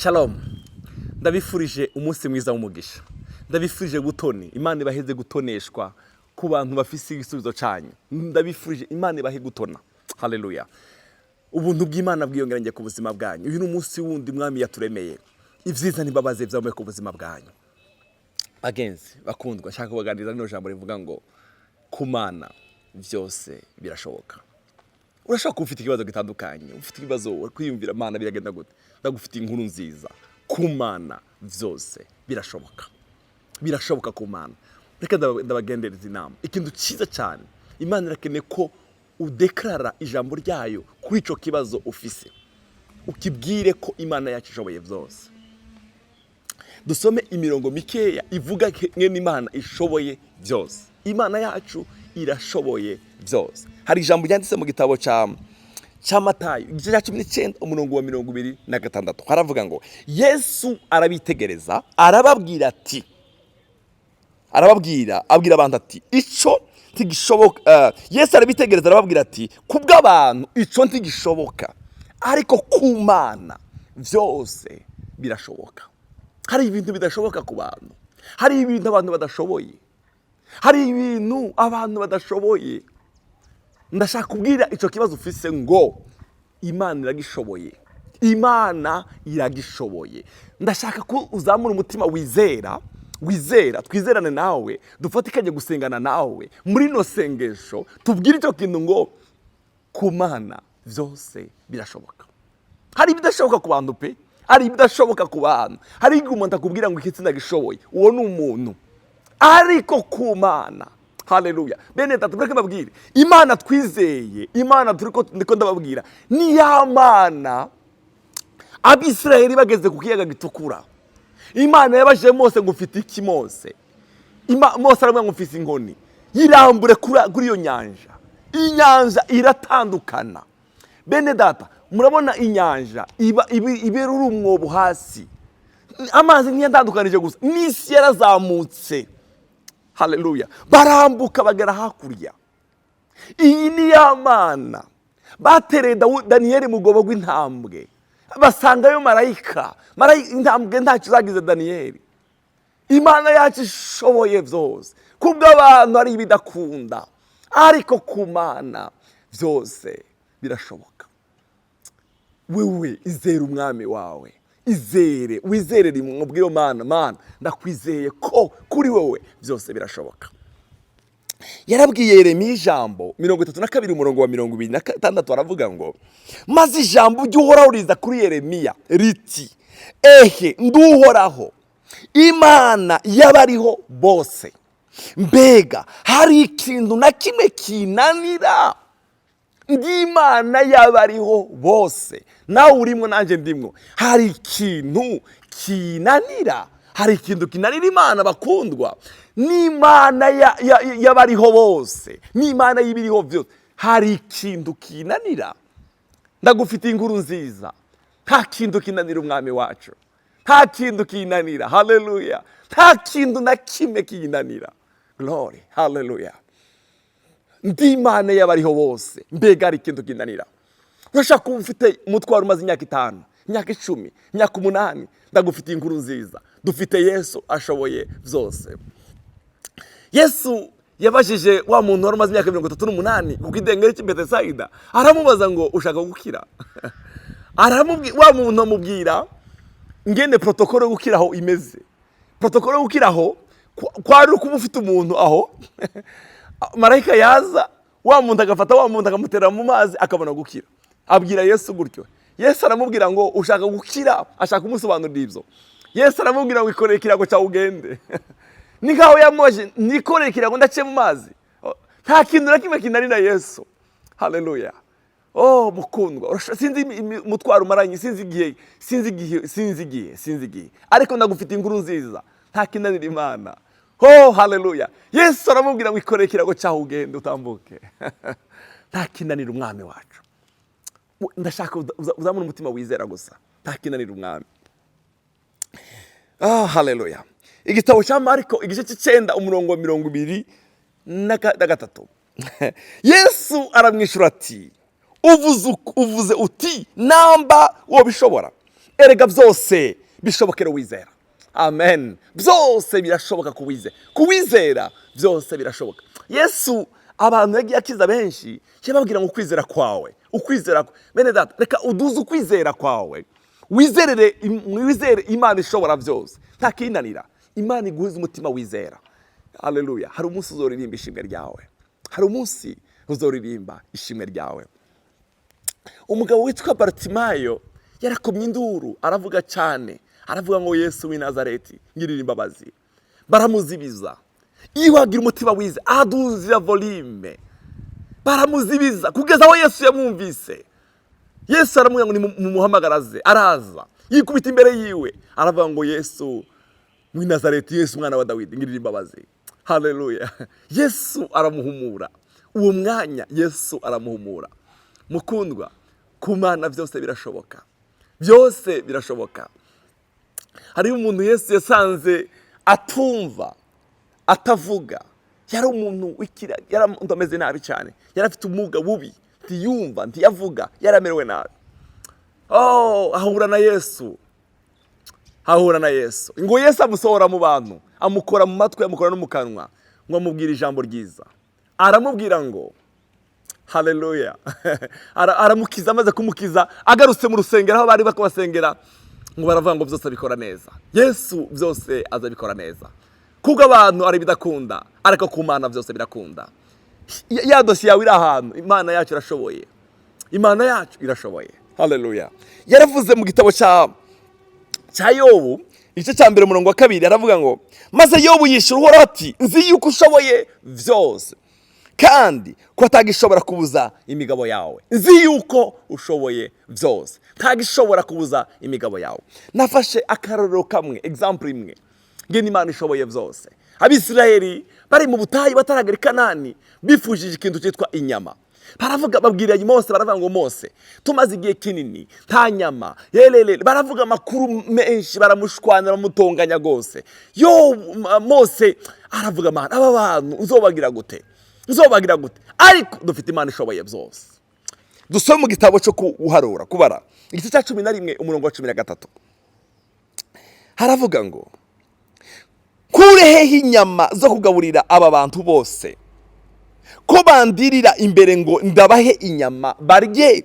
Shalom. Ndabifurije umunsi mwiza w'umugisha. Ndabifurije gutoni. Imana ibaheze gutoneshwa ku bantu bafise igisubizo cyanyu. Ndabifurije Imana ibahe gutona. Haleluya. Ubuntu bw'Imana bwiyongeranye ku buzima bwanyu. Uyu ni umunsi wundi mwami yaturemeye. Ivyiza n'imbabazi byamuye ku buzima bwanyu. Bagenzi bakundwa, nshaka kubaganiriza rino jambo rivuga ngo kumana byose birashoboka. Urashaka ufite ikibazo gitandukanye, ufite ikibazo kwiyumvira Imana biragenda gute? Ndagufite inkuru nziza. Kumana byose birashoboka. Birashoboka kumana. Reka ndabagendereza inama. Ikintu cyiza cyane. Imana irakeneye ko udeklara ijambo ryayo kuri ico kibazo ufise. Ukibwire ko Imana yacu ishoboye byose. Dusome imirongo mikeya ivuga ngene Imana ishoboye byose. Imana yacu irashoboye byose. Hari ijambo ryanditse mu gitabo cha Matayo igice cya 19 umurongo wa 26 haravuga ngo Yesu arabitegereza arababwira ati abwira abantu ati ico ntigishoboka. Yesu arabitegereza arababwira ati kubw'abantu ico ntigishoboka ariko ku Mana byose birashoboka. Hari ibintu bidashoboka ku bantu, hari ibintu abantu badashoboye, hari ibintu abantu badashoboye. Ndashaka kubwira ico kibazo ufise ngo Imana iragishoboye. Imana iragishoboye. Ndashaka ko uzamura umutima wizera twizerane nawe, dufatikanye gusengana nawe muri no sengesho, tubwire ico kintu ngo ku Mana byose birashoboka. Hari ibidashoboka ku bantu pe, hari ibidashoboka ku bantu, hari umuntu akubwira ngo ikitsinda gishoboye, uwo ni umuntu, ariko ku Mana. Haleluya. Bene tatu breke babwire Imana twizeye, Imana ndiko ndababwira ni ya Mana Abisirayeli bageze ku kiyaga gitukura. Imana yabaje Mose ngo ufite iki Mose? Mose aramwe ngo ufite inkoni. Yirambure kuri iyo nyanja. Inyanja iratandukana. Bene data murabona inyanja ibera urumwobo hasi. Amazi ntiyandandukanije gusa, n'isi yarazamutse. Haleluya. Barambuka bagera hakurya. Iyi ni ya Mana batereye Daniyeli mu gobo rw'intambwe, basangayo marayika intambwe ntacyo zagize Daniyeli. Imana yacu ishoboye byose. Kubw'abantu ari ibidakunda, ariko ku Mana byose birashoboka. Wewe izere umwami wawe, izere wizere mubwire Mana ndakwizeye ko kuri wowe byose birashoboka. Yarabwiye Yeremiya ijambo 32 umurongo wa 26 aravuga ngo maze ijambo ry'uhoraho riza kuri Yeremiya riti ehe nduhoraho Imana y'abariho bose, mbega hari ikintu na kimwe kinanira? Ndi Imana y'abariho bose, nawe urimo nanje ndimwo. Hari ikintu kinanira? Hari ikintu kinanira Imana bakundwa? Ni Imana y'abariho bose, ni Imana y'ibiriho byose. Hari ikintu kinanira? Ndagufite inkuru nziza. Nta kintu kinanira umwami wacu, nta kintu kinanira. Haleluya. Nta kintu na kimwe kinanira. Glory. Haleluya. Ndi Imana y'abariho bose, mbega hari ikintu kinanira? Urashaka kuba ufite umutwaro umaze imyaka 5, imyaka 10, imyaka 8, ndagufite inkuru nziza. Dufite Yesu ashoboye byose. Yesu yabajije wa muntu wari umaze imyaka 38 ku kidengeri cy'Bethsaida, aramubaza ngo ushaka gukira? Wa muntu amubwira ngene protokole yo gukiraho imeze. Protokole yo gukiraho kwari ukuba ufite umuntu aho marayika yaza, wa muntu agafata wa muntu akamutera mu mazi akabona gukira. Abwira Yesu gutyo. Yesu aramubwira ngo ushaka gukira, ashaka kumusobanurira ibyo. Yesu aramubwira ngo ikorere ikirago cyawe ugende. Nikaho yamoje nikorere ikirago ndaciye mu mazi. Nta kintu na kimwe kinanira Yesu. Haleluya. Oh mukundwa, sinzi mutwaro umaranye, sinzi igihe. Ariko ndagufite inkuru nziza. Nta kinanira Imana. Oh haleluya. Yesu aramubwira ngo ikorere ikirago cyawe ugende utambuke. Nta kinanira umwami wacu. Ndashaka uzamura umutima wizera gusa. Nta kinanira umwami. Haleluya. Igitabo cya Mariko igice cy'Icyenda umurongo wa 23. Yesu aramwishura ati uvuze uti namba wobishobora erega byose bishobokera uwizera. Amen. Byose birashoboka kuwizera byose birashoboka. Yesu abantu yagiye akiza benshi yababwira ngo ukwizera kwawe, bene data, reka uduze ukwizera kwawe, wizere Imana ishobora byose, nta kinanira. Imana iguhuza umutima wizera. Haleluya. Hari umunsi uzoririmba ishimwe ryawe, hari umunsi uzoririmba ishimwe ryawe. Umugabo witwa Bartimayo yarakomye induru, aravuga cyane, aravuga ngo Yesu w'i Nazareti ngirira imbabazi. Baramuzibiza. Iyo wagira umutima wize aduzira volume, baramuzibiza kugeza aho Yesu yamwumvise. Yesu aramubwira ngo mumuhamagaraze, araza yikubita imbere yiwe, aravuga ngo Yesu w'i Nazareti, Yesu mwana wa Dawidi ngirira imbabazi. Haleluya. Yesu aramuhumura. Uwo mwanya Yesu aramuhumura. Mukundwa, ku Mana byose birashoboka, byose birashoboka. Hari umuntu Yesu yasanze atumva, atavuga, yari umuntu wikira, yari umuntu ameze nabi cyane, yari afite umuga bubi, ntiyumva, ntiyavuga, yaramerewe nabi. Ahura na Yesu, ngo Yesu amusohora mu bantu, amukora mu matwi, amukora no mu kanwa, ngo amubwire ijambo ryiza. Aramubwira ngo haleluya. Aramukiza, amaze kumukiza, agarutse mu rusengero aho bari bakabasengera, ngo baravuga ngo byose abikora neza. Yesu byose azabikora neza. Kuko abantu ari bidakunda, ariko ku Mana byose birakunda. Ya dosiye yawe iri ahantu, Imana yacu irashoboye. Imana yacu irashoboye. Haleluya. Yaravuze mu gitabo cya Yobu, igice cya 1 umurongo wa 2, aravuga ngo maze Yobu yishura Uhoraho ati, nzi yuko ushoboye byose, kandi ko atagishobora kubuza imigabo yawe. Nzi yuko ushoboye byose, ntagishobora kubuza imigabo yawe. Nafashe akarorero kamwe, example imwe, ngene Imana ishoboye byose. Abisirayeli bari mu butayu bataragera i Kanani, bifujije ikintu cyitwa inyama. Baravuga, babwira Mose, baravuga ngo Mose, tumaze igihe kinini nta nyama. Baravuga amakuru menshi, baramushwana, bamutonganya gose. Mose aravuga, Mana, aba bantu uzobagira gute? Ariko dufite Imana ishoboye byose. Dusome mu gitabo cyo kuharura, kubara, igice cya 11 umurongo wa 13. Haravuga ngo kureheho inyama zo kugaburira aba bantu bose, ko bandirira imbere ngo ndabahe inyama barye.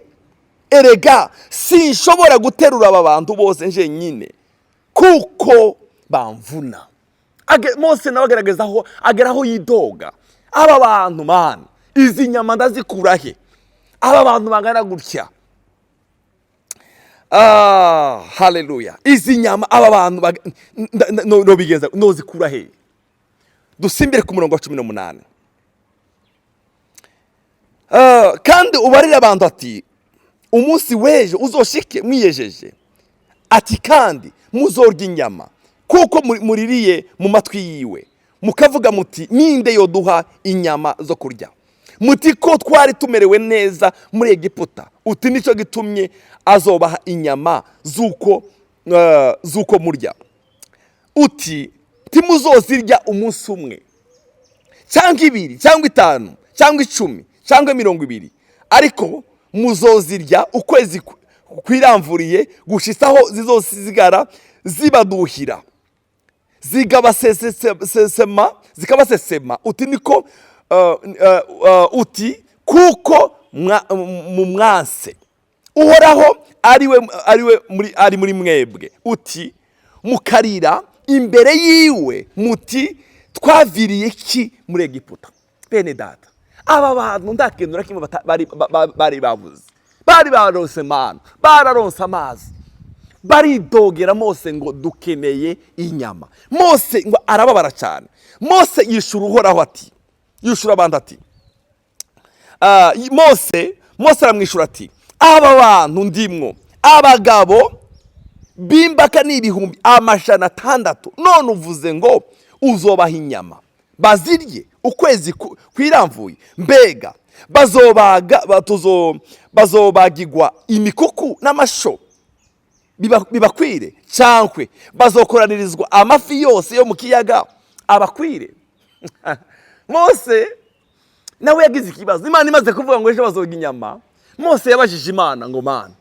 Erega sinshobora guterura aba bantu bose nje nyine, kuko bamvuna. Mose nawe agerageza aho ageraho yidoga, aba bantu Mana, izi nyama ndazikura he? Aba bantu bangana gutya. Haleluya. Izi nyama aba bantu no bigeza no zikura he? Dusimbire ku murongo wa 18. Kandi ubarira abantu ati, umunsi weje uzoshike mwiyejeje, ati kandi muzorya inyama, kuko muririye mu matwi yiwe, mukavuga muti ninde yoduha inyama zo kurya? Muti ko twari tumerewe neza muri Egiputa, uti nicyo gitumye azobaha inyama zuko murya. Uti timuzozirya umunsi umwe, cyangwa 2, cyangwa 5, cyangwa 10, cyangwa 20, ariko muzozirya ukwezi kwiramvuriye gushitsaho zizosigara zibaduhira, zikabasesema. Uti niko uti kuko mu mwanse Uhoraho ari muri mwebwe. Uti mukarira imbere yiwe muti twaviriye ki muri Egiputa. Bene data, aba bantu ndakintu na kimwe bari bavuze, bari baronse Mana, bararonse amazi, baridogera Mose ngo dukeneye inyama. Mose ngo arababara cyane. Mose yishura Uhoraho ati, yishura abantu ati, Mose aramwishura ati, aba bantu ndimwo abagabo bimbaka n'ibihumbi 600, none uvuze ngo uzobaha inyama bazirye ukwezi kwiramvuye? Mbega bazobagirwa imikuku n'amasho bibakwire, cyankwe bazokoranirizwa amafi yose yo mu kiyaga abakwire? Mose nawe yagize ikibazo. Imana imaze kuvuga ngo ejo bazorya inyama, Mose yabajije Imana ngo Mana,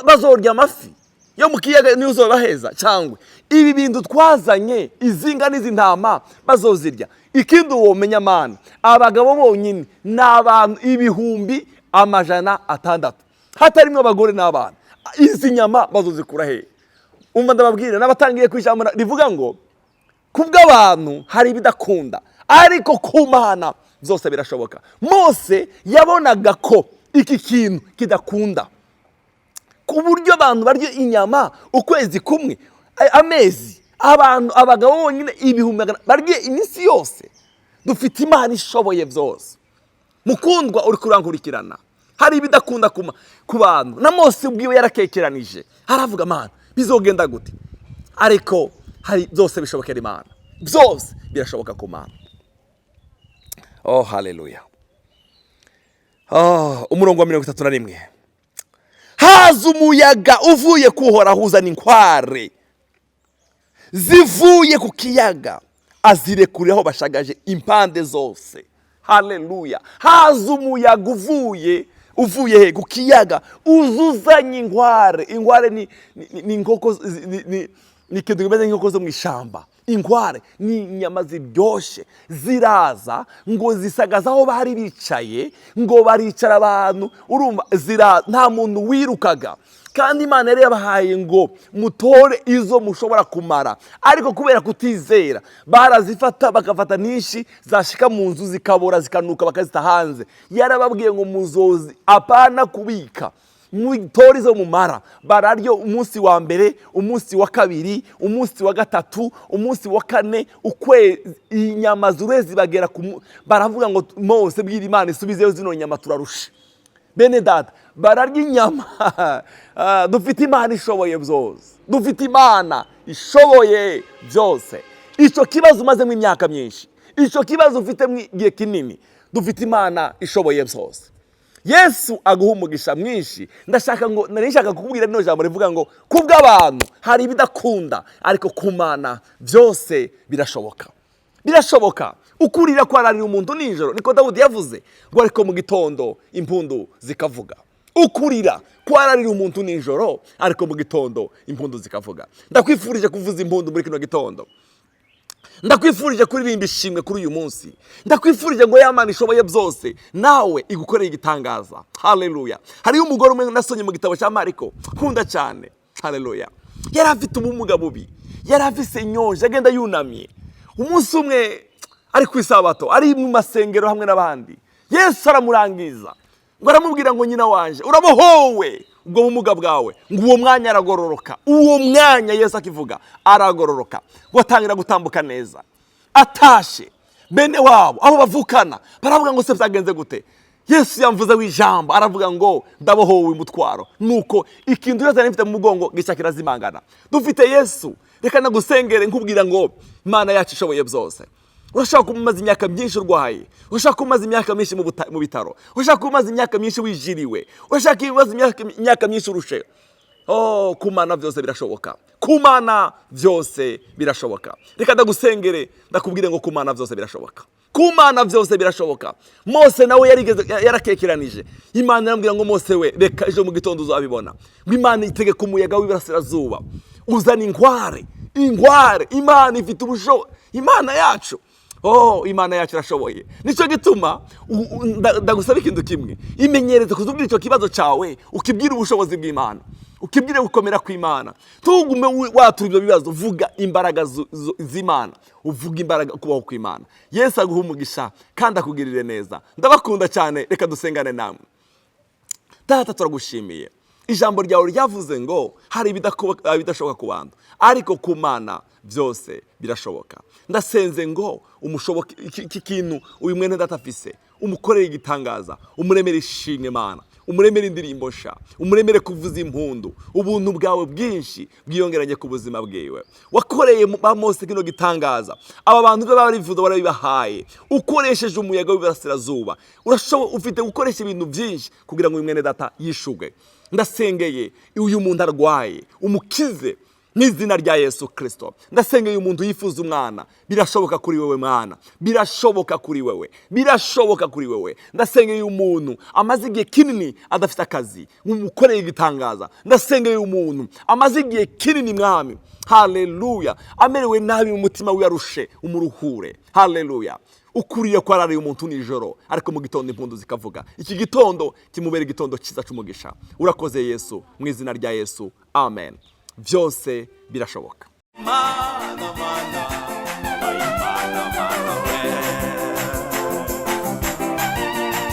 bazorya amafi? yo mu kiyaga niyo uzobaheza cyangwa ibi bintu twazanye izinga n'izi ntama bazozirya. Ikindi womenya mana, abagabo bonyine ni abantu 600,000 hatarimwe abagore n'abana. Izi nyama bazozikura he? Umva ndababwira n'abatangiye kwijambo rivuga ngo kubw'abantu hari ibidakunda ariko ku Mana byose birashoboka. Mose yabonaga ko iki kintu kidakunda ku buryo abantu barya inyama ukwezi kumwe, amezi, abagabo bonyine 1,000 barya iminsi yose. Dufite Imana ishoboye byose. Mukundwa uri kurankurikirana, hari ibidakunda ku bantu. Na Mose ubwiwe yarakekeranije aravuga Mana bizogenda gute, ariko hari byose bishobokera Imana, byose birashoboka ku Mana. Oh haleluya. Umurongo wa 31, haza umuyaga uvuye kuhoraho uzana inkware zivuye ku kiyaga azirekurireho bashagaje impande zose. Haleluya. Haza umuyaga uvuye he? Ku kiyaga uzuzanye inkware. Inkware ni inkoko, ni ikintu kimeze nk'inkoko zo mu ishamba. Inkware ni inyama ziryoshye, ziraza ngo zisagaza aho bari bicaye, ngo baricara abantu, urumva nta muntu wirukaga. Kandi Imana yari yabahaye ngo mutore izo mushobora kumara, ariko kubera kutizera barazifata, bakafata nyinshi, zashika mu nzu zikabora zikanuka bakazita hanze. Yarababwiye ngo muzozi apana kubika, mutore izo mumara. Bararyo umunsi wa mbere, umunsi wa kabiri, umunsi wa gatatu, umunsi wa kane, ukwezi. Inyama zurezi bagera baravuga ngo Mose bwira Imana isubizeyo zino nyama turarusha. Bene data, bararya inyama. Dufite Imana ishoboye byose. Dufite Imana ishoboye byose. Icyo kibazo umazemo imyaka myinshi, icyo kibazo ufite mu gihe kinini, dufite Imana ishoboye byose. Yesu aguha umugisha mwinshi. Nashaka kukubwira rino jambo rivuga ngo kubw'abantu hari ibidakunda ariko ku Mana byose birashoboka. Birashoboka. Ukurira kwararira umuntu nijoro, niko Dawudi yavuze ngo ariko mu gitondo impundu zikavuga. Ukurira kwararira umuntu nijoro ariko mu gitondo impundu zikavuga. Ndakwifurije kuvuza impundu muri kino gitondo. Ndakwifurije kuririmba ishimwe kuri uyu munsi. Ndakwifurije ngo Imana ishoboye byose nawe igukoreye igitangaza. Haleluya. Hariyo umugore umwe nasonye mu gitabo cya Mariko nkunda cyane. Haleluya. Yari afite ubumuga bubi, yari afise inyonje, agenda yunamye. Umunsi umwe ari ku isabato, ari mu masengero hamwe n'abandi, Yesu aramurangiza ngo aramubwira ngo nyina wanje urabohowe ubwo bumuga bwawe. Ngo uwo mwanya aragororoka. Uwo mwanya Yesu akivuga aragororoka, ngo atangira gutambuka neza. Atashe bene wabo aho bavukana baravuga ngo se byagenze gute? Yesu yamvuze w'ijambo aravuga ngo ndabohowe umutwaro. Nuko ikintu cyose nifite mu mugongo gica kirazimangana. Dufite Yesu. Reka nagusengere nkubwira ngo Imana yacu ishoboye byose. Urashaka kumaza imyaka myinshi urwaye, urashaka kumaza imyaka myinshi mu bitaro, urashaka kumaza imyaka myinshi wijiriwe, urashaka kumaza imyaka myinshi urushe. Ku Mana byose birashoboka. Ku Mana byose birashoboka. Reka ndagusengere ndakubwire ngo ku Mana byose birashoboka. Ku Mana byose birashoboka. Mose nawe yarakekeranije. Imana irambwira ngo Mose we reka ejo mu gitondo uzabibona. Ngo Imana itegeka umuyaga w'iburasirazuba uzana inkware. Imana ifite ubushobozi. Imana yacu. Imana yacu irashoboye. Nicyo gituma ndagusaba ikintu kimwe. Imenyereze kuzubwira icyo kibazo cyawe, ukibwira ubushobozi bw'Imana, ukibwire gukomera kw'Imana. Tugume watura ibyo bibazo, vuga imbaraga z'Imana, uvuga imbaraga kubaho kw'Imana. Yesu aguha umugisha kandi akugirire neza. Ndabakunda cyane. Reka dusengane namwe. Data turagushimiye. Ijambo ryawe ryavuze ngo hari ibidashoboka ku bantu ariko ku Mana byose birashoboka. Ndasenze ngo umushoboke iki kintu uyu mwene data afise, umukorere igitangaza, umuremere ishimwe Mana, umuremere indirimbo sha, umuremere kuvuza impundu. Ubuntu bwawe bwinshi bwiyongeranye ku buzima bwiwe. Wakoreye ba Mose kino gitangaza, aba bantu barivuza barabibahaye, ukoresheje umuyaga w'iburasirazuba. Ufite gukoresha ibintu byinshi kugira ngo uyu mwene data yishugwe. Ndasengeye uyu muntu arwaye, umukize n'izina rya Yesu Kristo. Ndasengeye umuntu yifuza umwana, birashoboka kuri wewe mwana, birashoboka kuri wewe, birashoboka kuri wewe. Ndasengeye umuntu amaze igihe kinini adafite akazi, umukoreye igitangaza. Ndasengeye umuntu amaze igihe kinini mwami, haleluya, amerewe nabi mu mutima wiyarushe, umuruhure, haleluya. Ukuriye ko arariye umuntu nijoro, ariko mu gitondo impundu zikavuga. Iki gitondo kimubera igitondo cyiza cy'umugisha. Urakoze Yesu, mu izina rya Yesu, amen. Byose birashoboka. Mana, mana.